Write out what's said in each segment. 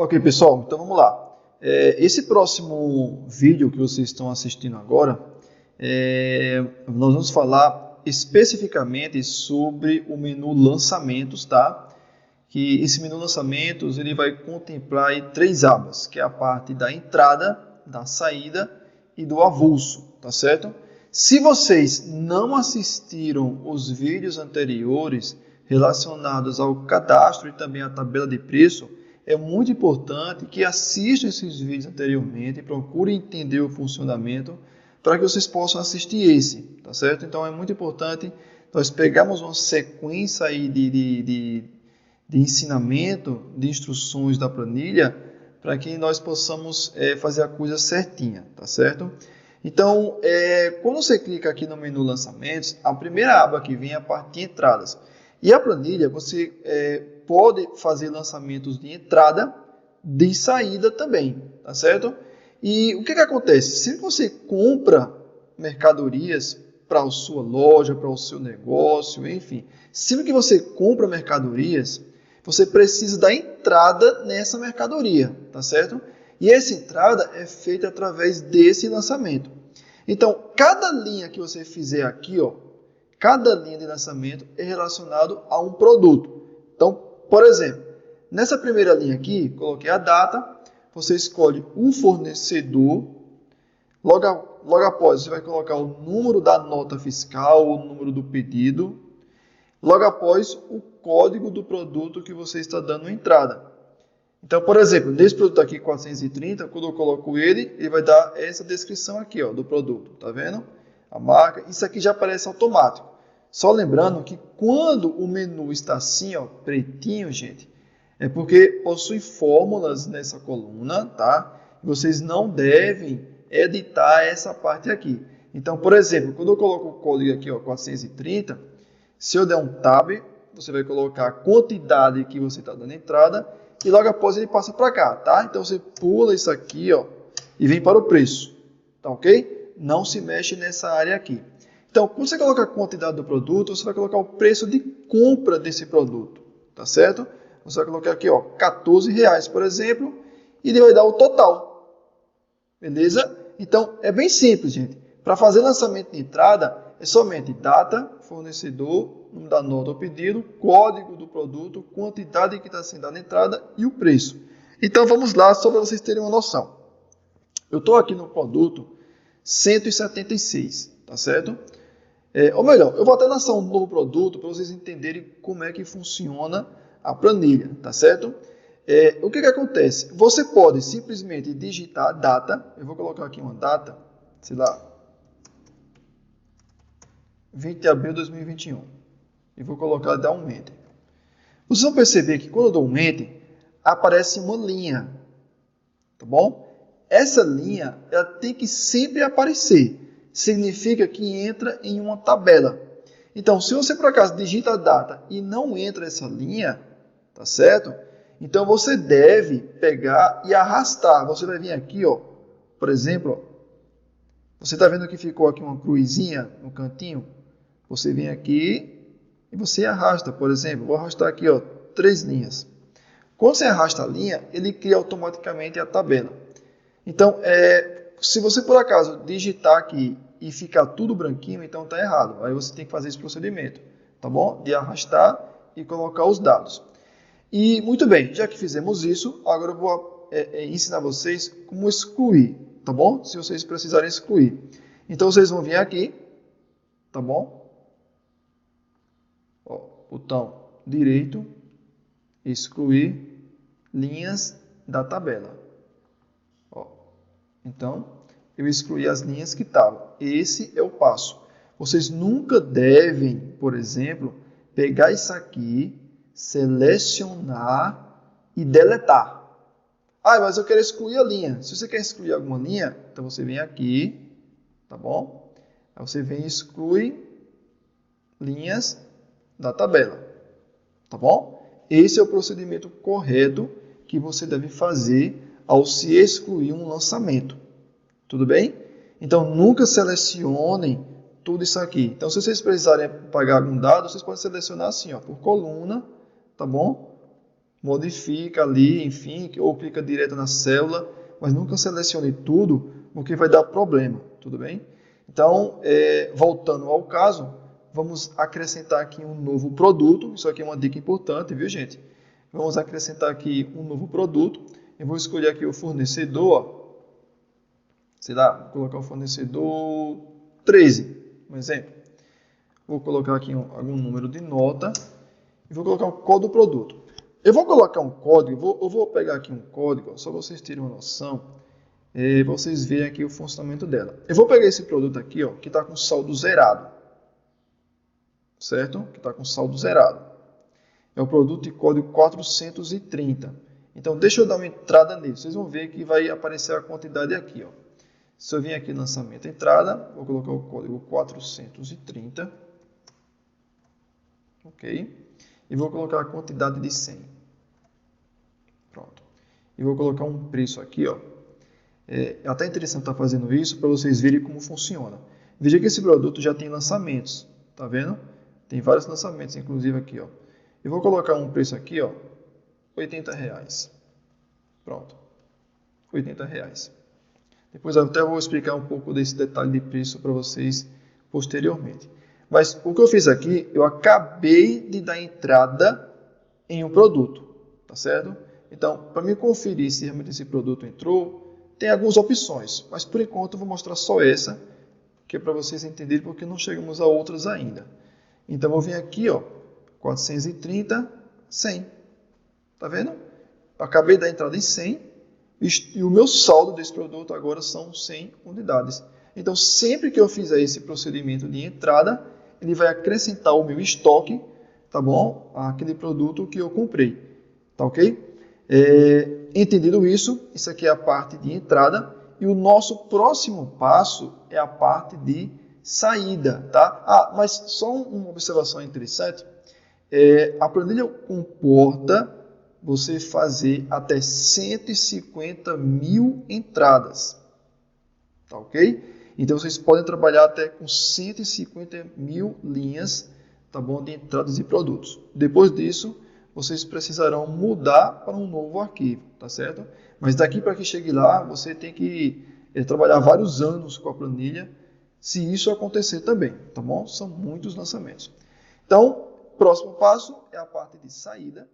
Ok, pessoal, então vamos lá. Esse próximo vídeo que vocês estão assistindo agora, nós vamos falar especificamente sobre o menu lançamentos, tá? Que esse menu lançamentos ele vai contemplar aí 3 abas, que é a parte da entrada, da saída e do avulso, tá certo? Se vocês não assistiram os vídeos anteriores relacionados ao cadastro e também à tabela de preço, é muito importante que assistam esses vídeos anteriormente e procurem entender o funcionamento para que vocês possam assistir esse, tá certo? Então é muito importante nós pegarmos uma sequência aí de ensinamento, de instruções da planilha, para que nós possamos fazer a coisa certinha, tá certo? Então, quando você clica aqui no menu lançamentos, a primeira aba que vem é a parte de entradas. E a planilha, você pode fazer lançamentos de entrada, de saída também, tá certo? E o que acontece? Se você compra mercadorias para a sua loja, para o seu negócio, enfim, sempre que você compra mercadorias, você precisa da entrada nessa mercadoria, tá certo? E essa entrada é feita através desse lançamento. Então, cada linha que você fizer aqui, ó, cada linha de lançamento é relacionado a um produto. Então, por exemplo, nessa primeira linha aqui, coloquei a data, você escolhe o fornecedor, logo após você vai colocar o número da nota fiscal, o número do pedido, logo após o código do produto que você está dando entrada. Então, por exemplo, nesse produto aqui 430, quando eu coloco ele vai dar essa descrição aqui, ó, do produto, tá vendo? A marca, isso aqui já aparece automático. Só lembrando que quando o menu está assim, ó, pretinho, gente, é porque possui fórmulas nessa coluna, tá? Vocês não devem editar essa parte aqui. Então, por exemplo, quando eu coloco o código aqui, ó, 430, se eu der um tab, você vai colocar a quantidade que você está dando entrada e logo após ele passa para cá, tá? Então você pula isso aqui, ó, e vem para o preço, tá ok? Não se mexe nessa área aqui. Então, quando você coloca a quantidade do produto, você vai colocar o preço de compra desse produto, tá certo? Você vai colocar aqui, ó, R$14, por exemplo, e ele vai dar o total, beleza? Então, é bem simples, gente. Para fazer lançamento de entrada, é somente data, fornecedor, número da nota ou pedido, código do produto, quantidade que está sendo dada na entrada e o preço. Então vamos lá, só para vocês terem uma noção. Eu estou aqui no produto 176, tá certo? Ou melhor, eu vou até lançar um novo produto para vocês entenderem como é que funciona a planilha, tá certo? O que acontece? Você pode simplesmente digitar a data, eu vou colocar aqui uma data, sei lá, 20 de abril de 2021. E vou colocar dar um enter. Vocês vão perceber que quando eu dou um enter, aparece uma linha. Tá bom? Essa linha ela tem que sempre aparecer. Significa que entra em uma tabela. Então, se você por acaso digita a data e não entra essa linha, tá certo? Então você deve pegar e arrastar. Você vai vir aqui, ó, por exemplo, ó, você está vendo que ficou aqui uma cruzinha no cantinho? Você vem aqui e você arrasta, por exemplo, vou arrastar aqui, ó, 3 linhas. Quando você arrasta a linha, ele cria automaticamente a tabela. Então, se você por acaso digitar aqui e ficar tudo branquinho, então está errado. Aí você tem que fazer esse procedimento, tá bom? De arrastar e colocar os dados. E muito bem, já que fizemos isso, agora eu vou ensinar vocês como excluir, tá bom? Se vocês precisarem excluir. Então vocês vão vir aqui, tá bom? Ó, botão direito, excluir linhas da tabela. Ó, então, eu excluí as linhas que estavam. Esse é o passo. Vocês nunca devem, por exemplo, pegar isso aqui, selecionar e deletar. Ah, mas eu quero excluir a linha. Se você quer excluir alguma linha, então você vem aqui, tá bom? Aí você vem e exclui linhas da tabela, tá bom? Esse é o procedimento correto que você deve fazer ao se excluir um lançamento, tudo bem? Então, nunca selecionem tudo isso aqui. Então, se vocês precisarem pagar algum dado, vocês podem selecionar assim, ó, por coluna, tá bom? modifica ali, enfim, ou clica direto na célula, mas nunca selecione tudo, porque vai dar problema, tudo bem? Então, voltando ao caso, vamos acrescentar aqui um novo produto. Isso aqui é uma dica importante, viu, gente? Vamos acrescentar aqui um novo produto. Eu vou escolher aqui o fornecedor, ó. Sei lá, vou colocar o fornecedor 13, um exemplo. Vou colocar aqui algum número de nota e vou colocar o código do produto. Eu vou colocar um código, eu vou pegar aqui um código, ó, só vocês terem uma noção, vocês verem aqui o funcionamento dela. Eu vou pegar esse produto aqui, ó, que está com saldo zerado, certo? Que está com saldo zerado. É o produto de código 430. Então, deixa eu dar uma entrada nele. Vocês vão ver que vai aparecer a quantidade aqui, ó. Se eu vir aqui no lançamento entrada, vou colocar o código 430. Ok? E vou colocar a quantidade de 100. Pronto. E vou colocar um preço aqui, ó. É até interessante estar fazendo isso para vocês verem como funciona. Veja que esse produto já tem lançamentos, tá vendo? Tem vários lançamentos, inclusive aqui, ó. Eu vou colocar um preço aqui, ó, R$80. Pronto. R$80. Depois eu até vou explicar um pouco desse detalhe de preço para vocês posteriormente. Mas o que eu fiz aqui, eu acabei de dar entrada em um produto, tá certo? Então, para me conferir se realmente esse produto entrou, tem algumas opções, mas por enquanto eu vou mostrar só essa, que é para vocês entenderem porque não chegamos a outras ainda. Então, eu vou vir aqui, ó, 430, 100. Tá vendo? Eu acabei de dar entrada em 100 e o meu saldo desse produto agora são 100 unidades. Então, sempre que eu fizer esse procedimento de entrada, ele vai acrescentar o meu estoque, tá bom? Aquele produto que eu comprei, tá ok? Entendido isso, isso aqui é a parte de entrada e o nosso próximo passo é a parte de saída, tá? Mas só uma observação interessante, a planilha comporta você fazer até 150 mil entradas, tá ok? Então, vocês podem trabalhar até com 150 mil linhas, tá bom, de entradas de produtos. Depois disso, vocês precisarão mudar para um novo arquivo, tá certo? Mas daqui para que chegue lá, você tem que trabalhar vários anos com a planilha, se isso acontecer também, tá bom? São muitos lançamentos. Então, próximo passo é a parte de saída.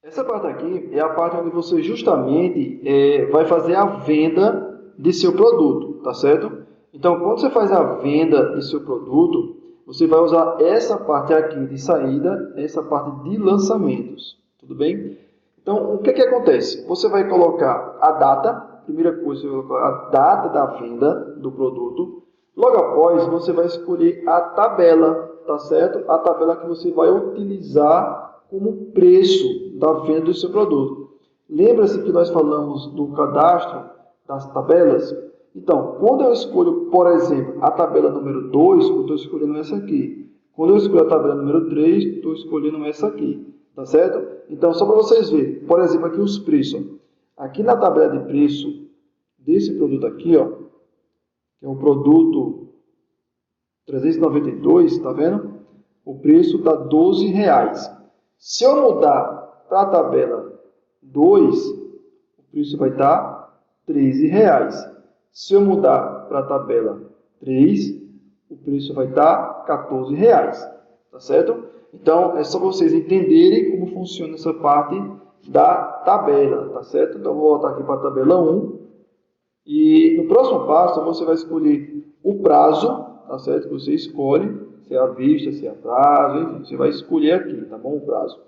Essa parte aqui é a parte onde você justamente vai fazer a venda de seu produto, tá certo? Então, quando você faz a venda de seu produto, você vai usar essa parte aqui de saída, essa parte de lançamentos, tudo bem? Então, o que acontece? Você vai colocar a data, primeira coisa, você vai colocar a data da venda do produto. Logo após, você vai escolher a tabela, tá certo? A tabela que você vai utilizar como preço da venda do seu produto. Lembra-se que nós falamos do cadastro das tabelas? Então, quando eu escolho, por exemplo, a tabela número 2, eu estou escolhendo essa aqui. Quando eu escolho a tabela número 3, estou escolhendo essa aqui. Tá certo? Então, só para vocês verem, por exemplo, aqui os preços. Aqui na tabela de preço desse produto aqui, ó, que é o produto 392, tá vendo? O preço está R$12. Se eu mudar para a tabela 2, o preço vai estar R$13. Se eu mudar para a tabela 3, o preço vai estar R$14. Tá certo? Então, é só vocês entenderem como funciona essa parte da tabela, tá certo? Então, vou voltar aqui para a tabela 1. E no próximo passo, você vai escolher o prazo, tá certo? Que você escolhe, se é à vista, se é a prazo, enfim, você vai escolher aqui, tá bom? O prazo.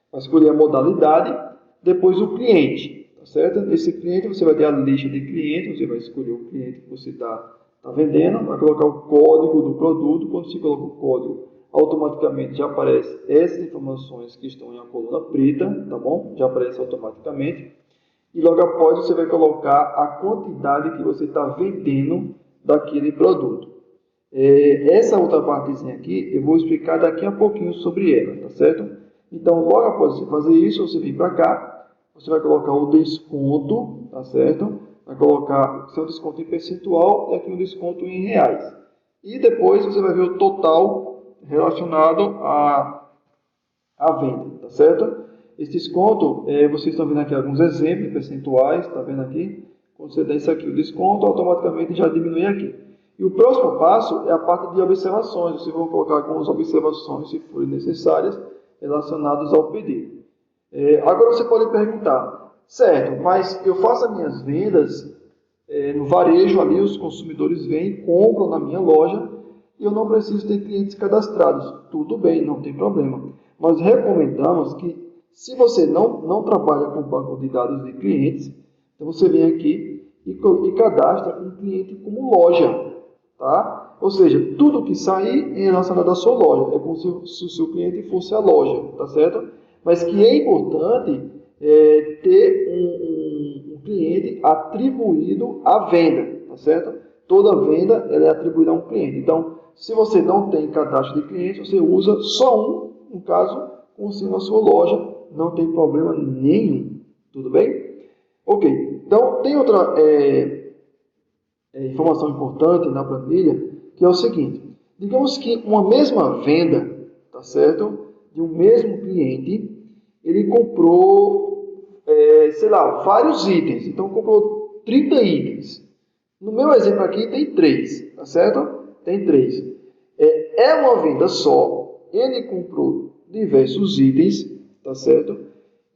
Vai escolher a modalidade, depois o cliente, tá certo? Nesse cliente, você vai ter a lista de clientes, você vai escolher o cliente que você está vendendo, vai colocar o código do produto. Quando você coloca o código, automaticamente já aparece essas informações que estão em uma coluna preta, tá bom? Já aparece automaticamente. E logo após você vai colocar a quantidade que você está vendendo daquele produto. Essa outra partezinha aqui, eu vou explicar daqui a pouquinho sobre ela, tá certo? Então, logo após você fazer isso, você vem para cá, você vai colocar o desconto, tá certo? Vai colocar o seu desconto em percentual e aqui um desconto em reais. E depois você vai ver o total relacionado à venda, tá certo? Esse desconto, vocês estão vendo aqui alguns exemplos percentuais, está vendo aqui? Quando você dá isso aqui, o desconto automaticamente já diminui aqui. E o próximo passo é a parte de observações. Vocês vão colocar algumas observações, se forem necessárias, relacionadas ao pedido. Agora você pode perguntar, certo, mas eu faço as minhas vendas no varejo, ali os consumidores vêm, compram na minha loja e eu não preciso ter clientes cadastrados. Tudo bem, não tem problema. Nós recomendamos que, se você não trabalha com banco de dados de clientes, então você vem aqui e cadastra um cliente como loja, tá? Ou seja, tudo que sair é relacionado à sua loja. É como se o seu cliente fosse a loja, tá certo? Mas que é importante ter um cliente atribuído à venda, tá certo? Toda venda ela é atribuída a um cliente. Então, se você não tem cadastro de cliente, você usa só um, no caso, consiga a sua loja, não tem problema nenhum. Tudo bem? Ok. Então, tem outra informação importante na planilha, que é o seguinte. Digamos que uma mesma venda, tá certo? De um mesmo cliente, ele comprou, sei lá, vários itens. Então, comprou 30 itens. No meu exemplo aqui tem 3, tá certo? Tem 3. É uma venda só. Ele comprou diversos itens, tá certo?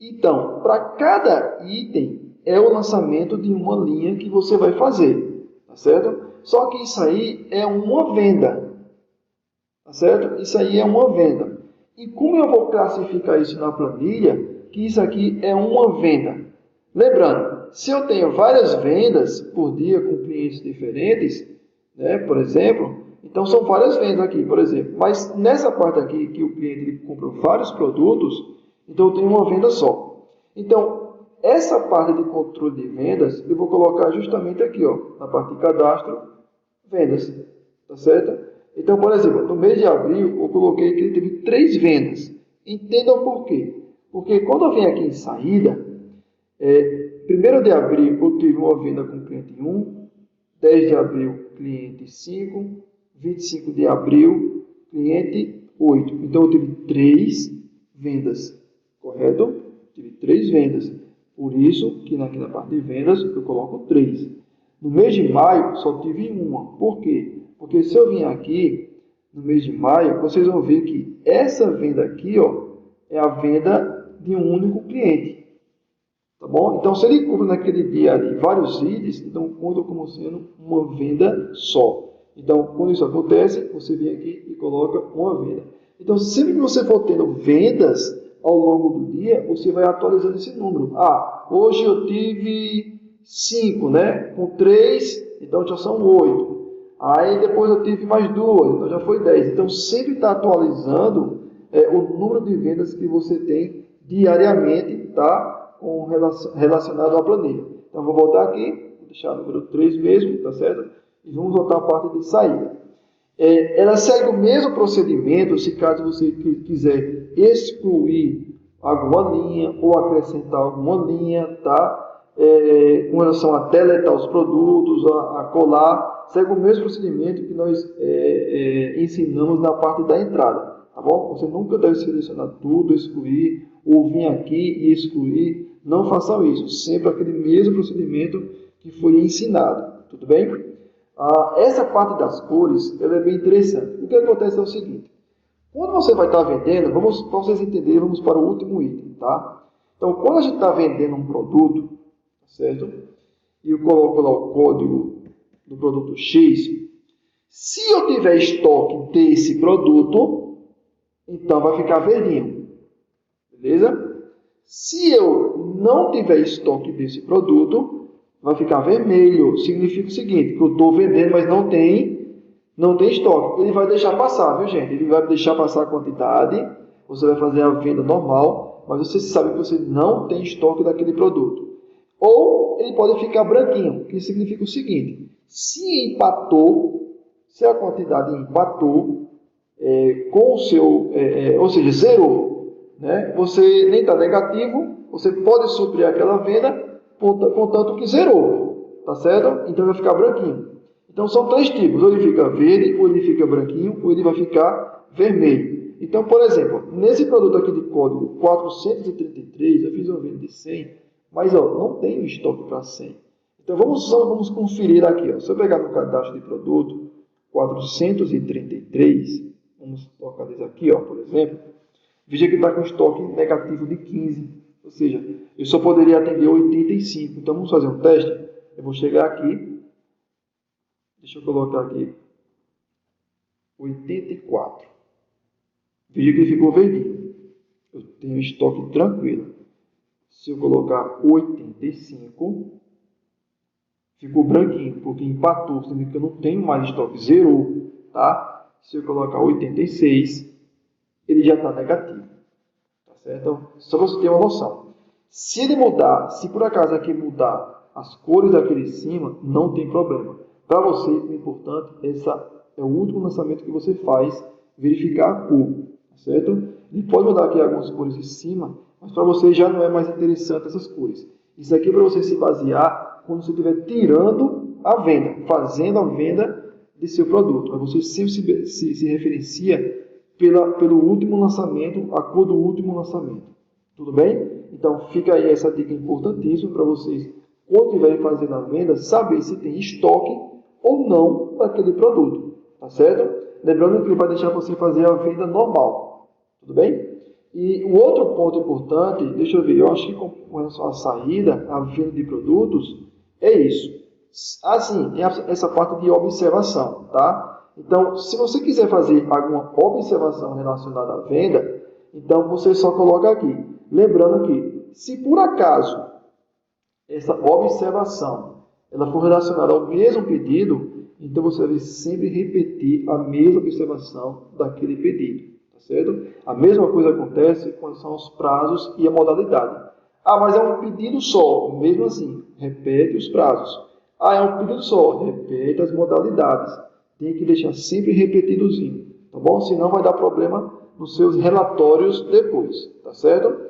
Então, para cada item, é o lançamento de uma linha que você vai fazer, tá certo? Só que isso aí é uma venda, tá certo? Isso aí é uma venda. E como eu vou classificar isso na planilha, que isso aqui é uma venda? Lembrando, se eu tenho várias vendas por dia com clientes diferentes, né, por exemplo, então são várias vendas aqui, por exemplo. Mas nessa parte aqui, que o cliente compra vários produtos, então eu tenho uma venda só. Então, essa parte de controle de vendas, eu vou colocar justamente aqui, ó, na parte de cadastro, vendas, tá certo? Então, por exemplo, no mês de abril, eu coloquei que ele teve 3 vendas. Entendam por quê? Porque quando eu venho aqui em saída, 1º de abril eu tive uma venda com cliente 1, 10 de abril, cliente 5, 25 de abril, cliente 8. Então, eu tive 3 vendas, correto? Tive 3 vendas. Por isso que aqui na parte de vendas eu coloco 3. No mês de maio, só tive uma. Por quê? Porque se eu vim aqui no mês de maio, vocês vão ver que essa venda aqui, ó, é a venda de um único cliente. Tá bom? Então, se ele compra naquele dia ali vários itens, então conta como sendo uma venda só. Então, quando isso acontece, você vem aqui e coloca uma venda. Então, sempre que você for tendo vendas ao longo do dia, você vai atualizando esse número. Hoje eu tive 5, né? Com 3, então já são 8. Aí depois eu tive mais 2, então já foi 10. Então, sempre está atualizando o número de vendas que você tem diariamente, tá? Relacionado à planilha. Então, vou voltar aqui, vou deixar o número 3 mesmo, tá certo? E vamos voltar à parte de saída. Ela segue o mesmo procedimento, se caso você quiser excluir alguma linha ou acrescentar alguma linha, tá? Com relação a deletar os produtos, a colar, segue o mesmo procedimento que nós ensinamos na parte da entrada, tá bom? Você nunca deve selecionar tudo, excluir, ou vir aqui e excluir. Não façam isso, sempre aquele mesmo procedimento que foi ensinado, tudo bem? Essa parte das cores ela é bem interessante. O que acontece é o seguinte: quando você vai estar vendendo, para vocês entenderem, vamos para o último item, tá? Então, quando a gente está vendendo um produto, certo? E eu coloco lá o código do produto X. Se eu tiver estoque desse produto, então vai ficar verdinho, beleza? Se eu não tiver estoque desse produto, vai ficar vermelho. Significa o seguinte, que eu estou vendendo, mas não tem estoque. Ele vai deixar passar, viu, gente? Ele vai deixar passar a quantidade, você vai fazer a venda normal, mas você sabe que você não tem estoque daquele produto. Ou ele pode ficar branquinho, que significa o seguinte: se empatou, se a quantidade empatou com o seu, ou seja, zerou, né? Você nem está negativo, você pode suprir aquela venda, contanto que zerou, tá certo? Então vai ficar branquinho. Então são 3 tipos: ou ele fica verde, ou ele fica branquinho, ou ele vai ficar vermelho. Então, por exemplo, nesse produto aqui de código 433, eu fiz uma venda de 100, mas ó, não tenho estoque para 100. Então, vamos conferir aqui. Ó. Se eu pegar no cadastro de produto 433, vamos localizar aqui, ó, por exemplo, veja que está com estoque negativo de 15, ou seja, eu só poderia atender 85. Então, vamos fazer um teste. Eu vou chegar aqui, deixa eu colocar aqui 84. Veja que ele ficou verdinho. Eu tenho estoque tranquilo. Se eu colocar 85, ficou branquinho, porque empatou, significa que eu não tenho mais estoque, zerou, tá? Se eu colocar 86, ele já está negativo, tá certo? Então, só para você ter uma noção. Se ele mudar, se por acaso aqui mudar as cores aqui de cima, não tem problema. Para você, o importante é o último lançamento que você faz, verificar a cor, tá certo? Ele pode mudar aqui algumas cores de cima, mas para você já não é mais interessante essas cores. Isso aqui é para você se basear quando você estiver tirando a venda, fazendo a venda de seu produto. Aí você sempre se referencia pelo último lançamento, a cor do último lançamento. Tudo bem? Então fica aí essa dica importantíssima para vocês, quando estiverem fazendo a venda, saber se tem estoque ou não daquele produto. Tá certo? Lembrando que ele vai deixar você fazer a venda normal. Tudo bem? E o outro ponto importante, deixa eu ver, eu acho que com relação à saída, a venda de produtos, é isso. Assim, tem essa parte de observação, tá? Então, se você quiser fazer alguma observação relacionada à venda, então você só coloca aqui. Lembrando que, se por acaso essa observação ela for relacionada ao mesmo pedido, então você deve sempre repetir a mesma observação daquele pedido, tá certo? A mesma coisa acontece com relação aos prazos e a modalidade. Ah, mas é um pedido só, mesmo assim, repete os prazos. Ah, é um pedido só, repete as modalidades. Tem que deixar sempre repetidozinho, tá bom? Senão vai dar problema nos seus relatórios depois, tá certo?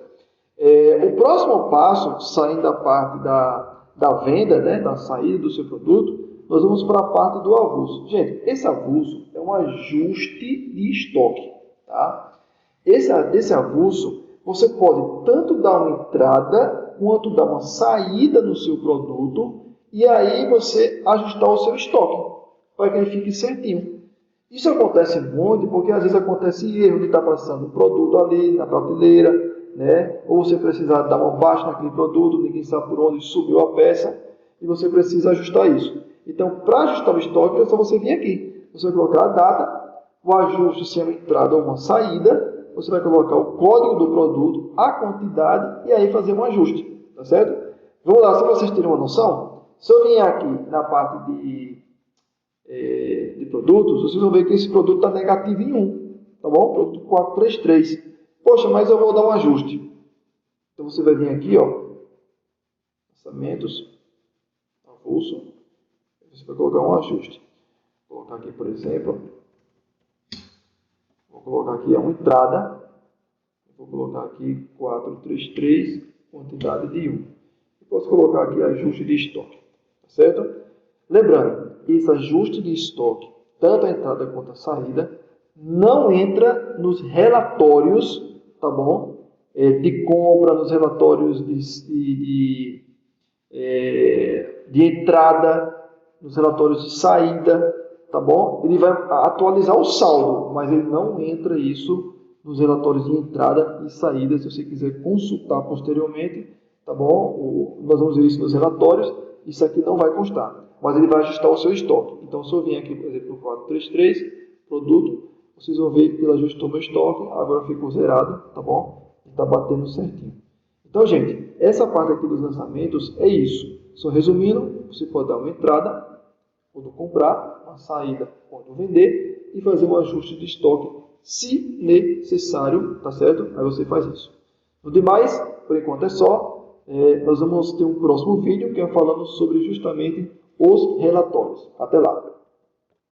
O próximo passo, saindo da parte da venda, né, da saída do seu produto, nós vamos para a parte do avulso. Gente, esse avulso é um ajuste de estoque. Tá? Esse avulso, você pode tanto dar uma entrada, quanto dar uma saída no seu produto, e aí você ajustar o seu estoque, para que ele fique certinho. Isso acontece muito, porque às vezes acontece erro de estar passando o produto ali na prateleira, né? Ou você precisa dar uma baixa naquele produto, ninguém sabe por onde subiu a peça, e você precisa ajustar isso. Então, para ajustar o estoque, é só você vir aqui. Você vai colocar a data, o ajuste se é uma entrada ou uma saída, você vai colocar o código do produto, a quantidade, e aí fazer um ajuste, tá certo? Vamos lá, só para vocês terem uma noção. Se eu vier aqui na parte de produtos, vocês vão ver que esse produto está negativo em 1, tá bom? Produto 433. Poxa, mas eu vou dar um ajuste. Então você vai vir aqui, ó, lançamentos, avulso, você vai colocar um ajuste. Vou colocar aqui, por exemplo, vou colocar aqui uma entrada, vou colocar aqui 433, quantidade de 1. E posso colocar aqui ajuste de estoque, tá certo? Lembrando, esse ajuste de estoque, tanto a entrada quanto a saída, não entra nos relatórios, tá bom? De compra, nos relatórios de entrada, nos relatórios de saída, tá bom? Ele vai atualizar o saldo, mas ele não entra isso nos relatórios de entrada e saída. Se você quiser consultar posteriormente, tá bom? Nós vamos ver isso nos relatórios. Isso aqui não vai constar, mas ele vai ajustar o seu estoque. Então, se eu vim aqui, por exemplo, no 433, produto, vocês vão ver que ele ajustou meu estoque, agora ficou zerado, tá bom? Está batendo certinho. Então, gente, essa parte aqui dos lançamentos é isso. Só resumindo, você pode dar uma entrada quando comprar, uma saída quando vender e fazer um ajuste de estoque se necessário, tá certo? Aí você faz isso. No demais, por enquanto é só. Nós vamos ter um próximo vídeo que é falando sobre justamente os relatórios. Até lá!